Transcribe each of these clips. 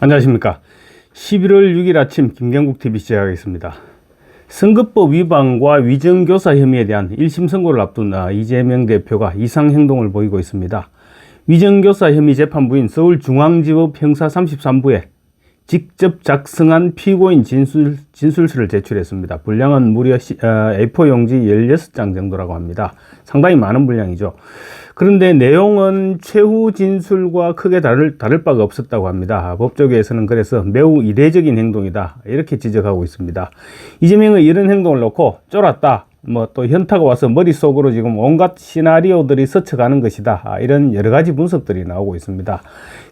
안녕하십니까. 11월 6일 아침 김경국TV 시작하겠습니다. 선거법 위반과 위정교사 혐의에 대한 1심 선고를 앞둔 이재명 대표가 이상행동을 보이고 있습니다. 위정교사 혐의 재판부인 서울중앙지법 형사 33부에 직접 작성한 피고인 진술서를 제출했습니다. 분량은 무려 A4 용지 16장 정도라고 합니다. 상당히 많은 분량이죠. 그런데 내용은 최후 진술과 크게 다를 바가 없었다고 합니다. 법조계에서는 그래서 매우 이례적인 행동이다, 이렇게 지적하고 있습니다. 이재명의 이런 행동을 놓고 쫄았다, 또 현타가 와서 머릿속으로 지금 온갖 시나리오들이 스쳐가는 것이다, 이런 여러 가지 분석들이 나오고 있습니다.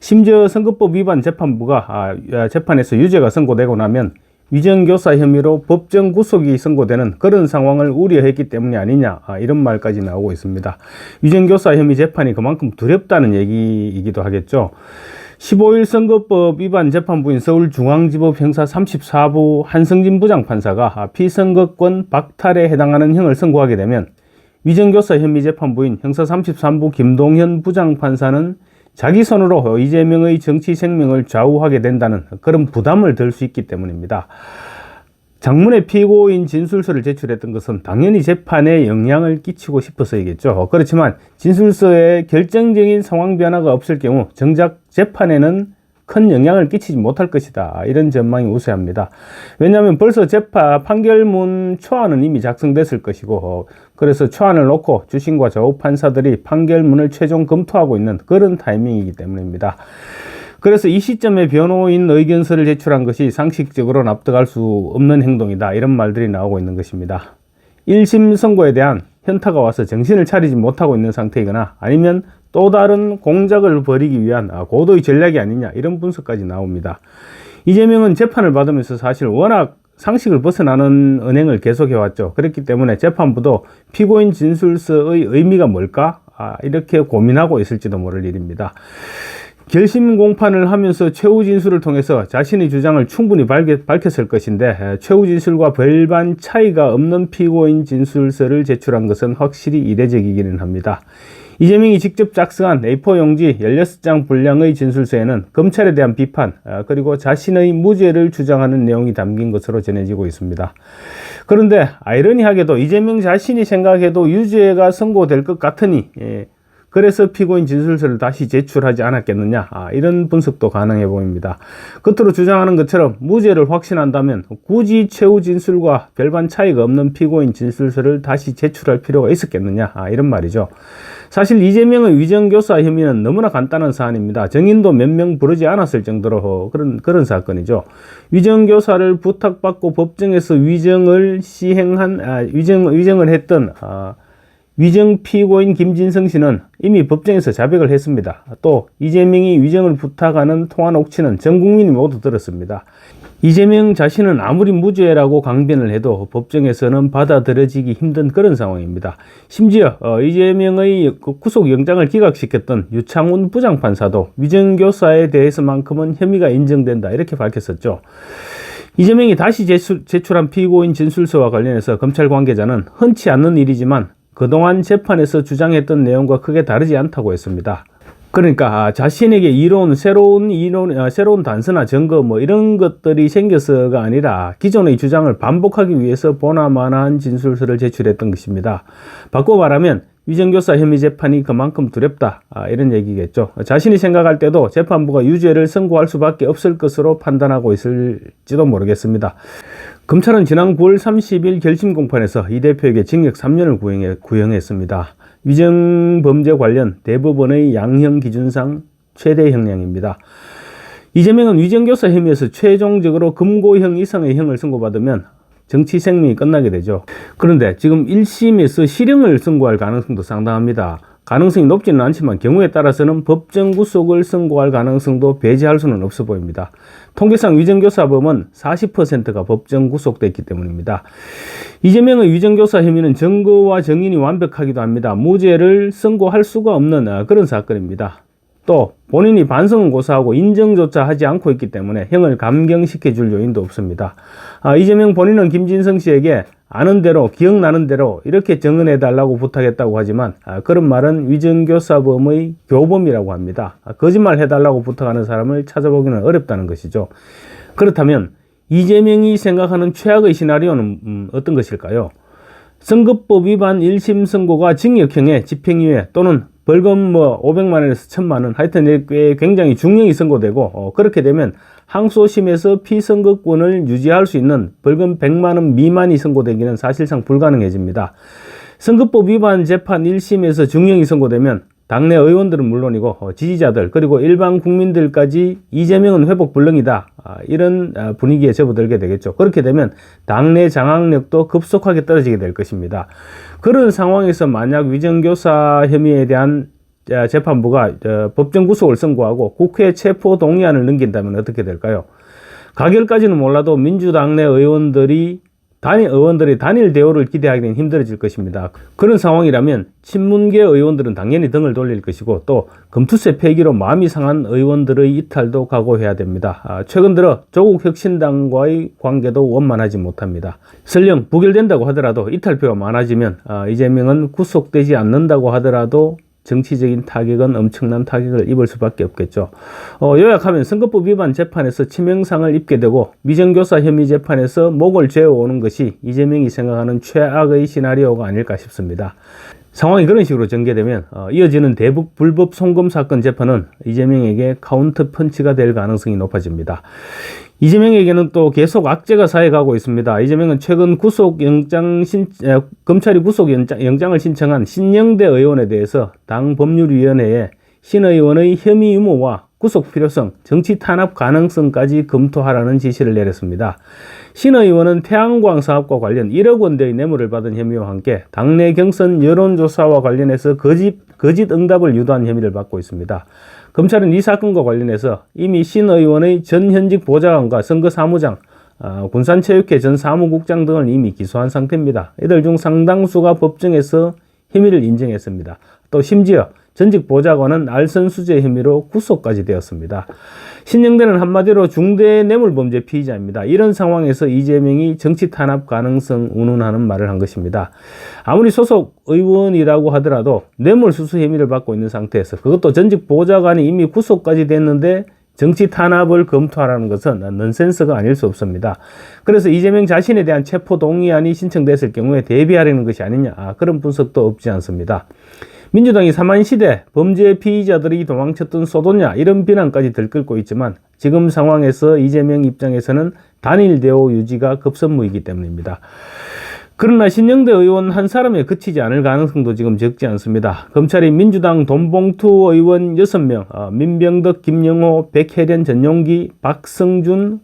심지어 선거법 위반 재판부가 재판에서 유죄가 선고되고 나면 위정교사 혐의로 법정 구속이 선고되는 그런 상황을 우려했기 때문이 아니냐, 이런 말까지 나오고 있습니다. 위정교사 혐의 재판이 그만큼 두렵다는 얘기이기도 하겠죠. 15일 선거법 위반 재판부인 서울중앙지법 형사 34부 한성진 부장판사가 피선거권 박탈에 해당하는 형을 선고하게 되면 위정교사 혐의 재판부인 형사 33부 김동현 부장판사는 자기 손으로 이재명의 정치 생명을 좌우하게 된다는 그런 부담을 들 수 있기 때문입니다. 장문의 피고인 진술서를 제출했던 것은 당연히 재판에 영향을 끼치고 싶어서이겠죠. 그렇지만 진술서에 결정적인 상황 변화가 없을 경우 정작 재판에는 큰 영향을 끼치지 못할 것이다, 이런 전망이 우세합니다. 왜냐하면 벌써 판결문 초안은 이미 작성됐을 것이고, 그래서 초안을 놓고 주심과 좌우 판사들이 판결문을 최종 검토하고 있는 그런 타이밍이기 때문입니다. 그래서 이 시점에 변호인 의견서를 제출한 것이 상식적으로 납득할 수 없는 행동이다, 이런 말들이 나오고 있는 것입니다. 1심 선고에 대한 현타가 와서 정신을 차리지 못하고 있는 상태이거나 아니면 또 다른 공작을 벌이기 위한 고도의 전략이 아니냐, 이런 분석까지 나옵니다. 이재명은 재판을 받으면서 사실 워낙 상식을 벗어나는 언행을 계속해왔죠. 그렇기 때문에 재판부도 피고인 진술서의 의미가 뭘까? 이렇게 고민하고 있을지도 모를 일입니다. 결심 공판을 하면서 최후 진술을 통해서 자신의 주장을 충분히 밝혔을 것인데, 최후 진술과 별반 차이가 없는 피고인 진술서를 제출한 것은 확실히 이례적이기는 합니다. 이재명이 직접 작성한 A4 용지 16장 분량의 진술서에는 검찰에 대한 비판, 그리고 자신의 무죄를 주장하는 내용이 담긴 것으로 전해지고 있습니다. 그런데 아이러니하게도 이재명 자신이 생각해도 유죄가 선고될 것 같으니 그래서 피고인 진술서를 다시 제출하지 않았겠느냐, 이런 분석도 가능해 보입니다. 겉으로 주장하는 것처럼 무죄를 확신한다면 굳이 최후 진술과 별반 차이가 없는 피고인 진술서를 다시 제출할 필요가 있었겠느냐, 이런 말이죠. 사실 이재명의 위정교사 혐의는 너무나 간단한 사안입니다. 증인도 몇 명 부르지 않았을 정도로 그런 사건이죠. 위정교사를 부탁받고 법정에서 위정을 했던 위정 피고인 김진성 씨는 이미 법정에서 자백을 했습니다. 또 이재명이 위정을 부탁하는 통화 녹취는 전 국민이 모두 들었습니다. 이재명 자신은 아무리 무죄라고 강변을 해도 법정에서는 받아들여지기 힘든 그런 상황입니다. 심지어 이재명의 구속영장을 기각시켰던 유창훈 부장판사도 위정교사에 대해서만큼은 혐의가 인정된다, 이렇게 밝혔었죠. 이재명이 다시 제출한 피고인 진술서와 관련해서 검찰 관계자는 흔치 않는 일이지만 그동안 재판에서 주장했던 내용과 크게 다르지 않다고 했습니다. 그러니까 자신에게 새로운 단서나 증거 이런 것들이 생겨서가 아니라 기존의 주장을 반복하기 위해서 보나마나한 진술서를 제출했던 것입니다. 바꿔 말하면 위정교사 혐의 재판이 그만큼 두렵다, 이런 얘기겠죠. 자신이 생각할 때도 재판부가 유죄를 선고할 수밖에 없을 것으로 판단하고 있을지도 모르겠습니다. 검찰은 지난 9월 30일 결심 공판에서 이 대표에게 징역 3년을 구형했습니다. 위정범죄 관련 대법원의 양형 기준상 최대 형량입니다. 이재명은 위정교사 혐의에서 최종적으로 금고형 이상의 형을 선고받으면 정치 생명이 끝나게 되죠. 그런데 지금 1심에서 실형을 선고할 가능성도 상당합니다. 가능성이 높지는 않지만 경우에 따라서는 법정 구속을 선고할 가능성도 배제할 수는 없어 보입니다. 통계상 위정교사범은 40%가 법정 구속됐기 때문입니다. 이재명의 위정교사 혐의는 증거와 정인이 완벽하기도 합니다. 무죄를 선고할 수가 없는 그런 사건입니다. 또 본인이 반성은 고사하고 인정조차 하지 않고 있기 때문에 형을 감경시켜 줄 요인도 없습니다. 이재명 본인은 김진성 씨에게 아는 대로 기억나는 대로 이렇게 정언해 달라고 부탁했다고 하지만 그런 말은 위정교사범의 교범이라고 합니다. 거짓말 해달라고 부탁하는 사람을 찾아보기는 어렵다는 것이죠. 그렇다면 이재명이 생각하는 최악의 시나리오는 어떤 것일까요? 선거법 위반 1심 선고가 징역형에 집행유예 또는 벌금 500만 원에서 1000만 원, 하여튼 굉장히 중형이 선고되고 그렇게 되면 항소심에서 피선거권을 유지할 수 있는 벌금 100만 원 미만이 선고되기는 사실상 불가능해집니다. 선거법 위반 재판 1심에서 중형이 선고되면 당내 의원들은 물론이고 지지자들 그리고 일반 국민들까지 이재명은 회복 불능이다, 이런 분위기에 접어들게 되겠죠. 그렇게 되면 당내 장악력도 급속하게 떨어지게 될 것입니다. 그런 상황에서 만약 위정교사 혐의에 대한 재판부가 법정 구속을 선고하고 국회 체포 동의안을 넘긴다면 어떻게 될까요? 가결까지는 몰라도 민주당 내 의원들이 단일 대우를 기대하기는 힘들어질 것입니다. 그런 상황이라면 친문계 의원들은 당연히 등을 돌릴 것이고 또 금투세 폐기로 마음이 상한 의원들의 이탈도 각오해야 됩니다. 최근 들어 조국 혁신당과의 관계도 원만하지 못합니다. 설령 부결된다고 하더라도 이탈표가 많아지면 이재명은 구속되지 않는다고 하더라도 정치적인 타격은 엄청난 타격을 입을 수밖에 없겠죠. 요약하면 선거법 위반 재판에서 치명상을 입게 되고 위정교사 혐의 재판에서 목을 죄어오는 것이 이재명이 생각하는 최악의 시나리오가 아닐까 싶습니다. 상황이 그런 식으로 전개되면 이어지는 대북 불법 송금 사건 재판은 이재명에게 카운터 펀치가 될 가능성이 높아집니다. 이재명에게는 또 계속 악재가 쌓여가고 있습니다. 이재명은 최근 검찰이 구속영장을 신청한 신영대 의원에 대해서 당 법률위원회에 신 의원의 혐의 유무와 구속 필요성, 정치 탄압 가능성까지 검토하라는 지시를 내렸습니다. 신 의원은 태양광 사업과 관련 1억 원대의 뇌물을 받은 혐의와 함께 당내 경선 여론조사와 관련해서 거짓 응답을 유도한 혐의를 받고 있습니다. 검찰은 이 사건과 관련해서 이미 신 의원의 전 현직 보좌관과 선거사무장, 군산체육회 전 사무국장 등을 이미 기소한 상태입니다. 이들 중 상당수가 법정에서 혐의를 인정했습니다. 또 심지어 전직 보좌관은 알선수재 혐의로 구속까지 되었습니다. 신영대는 한마디로 중대 뇌물범죄 피의자입니다. 이런 상황에서 이재명이 정치 탄압 가능성 운운하는 말을 한 것입니다. 아무리 소속 의원이라고 하더라도 뇌물수수 혐의를 받고 있는 상태에서 그것도 전직 보좌관이 이미 구속까지 됐는데 정치 탄압을 검토하라는 것은 넌센스가 아닐 수 없습니다. 그래서 이재명 자신에 대한 체포 동의안이 신청됐을 경우에 대비하려는 것이 아니냐, 그런 분석도 없지 않습니다. 민주당이 사만시대 범죄 피의자들이 도망쳤던 소도냐, 이런 비난까지 들끓고 있지만 지금 상황에서 이재명 입장에서는 단일 대우 유지가 급선무이기 때문입니다. 그러나 신영대 의원 한 사람에 그치지 않을 가능성도 지금 적지 않습니다. 검찰이 민주당 돈봉투 의원 6명, 민병덕, 김영호, 백혜련, 전용기, 박성준,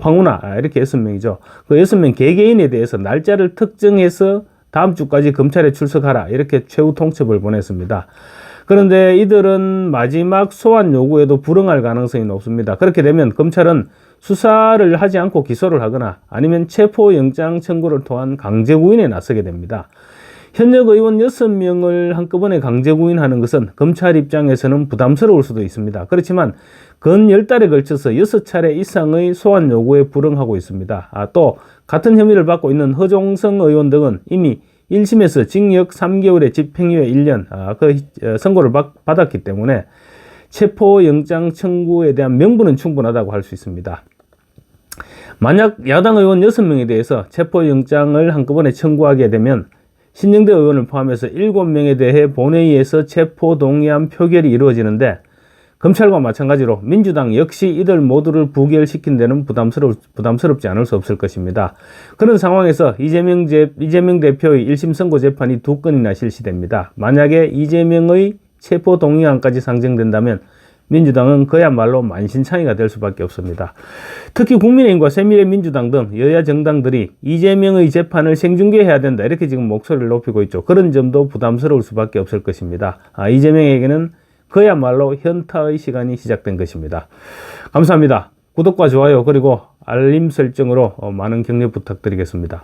황운하, 이렇게 6명이죠. 그 6명 개개인에 대해서 날짜를 특정해서 다음 주까지 검찰에 출석하라, 이렇게 최후 통첩을 보냈습니다. 그런데 이들은 마지막 소환 요구에도 불응할 가능성이 높습니다. 그렇게 되면 검찰은 수사를 하지 않고 기소를 하거나 아니면 체포영장 청구를 통한 강제구인에 나서게 됩니다. 현역 의원 6명을 한꺼번에 강제구인하는 것은 검찰 입장에서는 부담스러울 수도 있습니다. 그렇지만 근 10달에 걸쳐서 6차례 이상의 소환 요구에 불응하고 있습니다. 또 같은 혐의를 받고 있는 허종성 의원 등은 이미 1심에서 징역 3개월에 집행유예 1년 선고를 받았기 때문에 체포영장 청구에 대한 명분은 충분하다고 할 수 있습니다. 만약 야당 의원 6명에 대해서 체포영장을 한꺼번에 청구하게 되면 신영대 의원을 포함해서 7명에 대해 본회의에서 체포동의안 표결이 이루어지는데 검찰과 마찬가지로 민주당 역시 이들 모두를 부결시킨 데는 부담스럽지 않을 수 없을 것입니다. 그런 상황에서 이재명 대표의 1심 선고 재판이 2건이나 실시됩니다. 만약에 이재명의 체포동의안까지 상정된다면 민주당은 그야말로 만신창이가 될 수밖에 없습니다. 특히 국민의힘과 새미래민주당 등 여야 정당들이 이재명의 재판을 생중계해야 된다, 이렇게 지금 목소리를 높이고 있죠. 그런 점도 부담스러울 수밖에 없을 것입니다. 이재명에게는 그야말로 현타의 시간이 시작된 것입니다. 감사합니다. 구독과 좋아요 그리고 알림 설정으로 많은 격려 부탁드리겠습니다.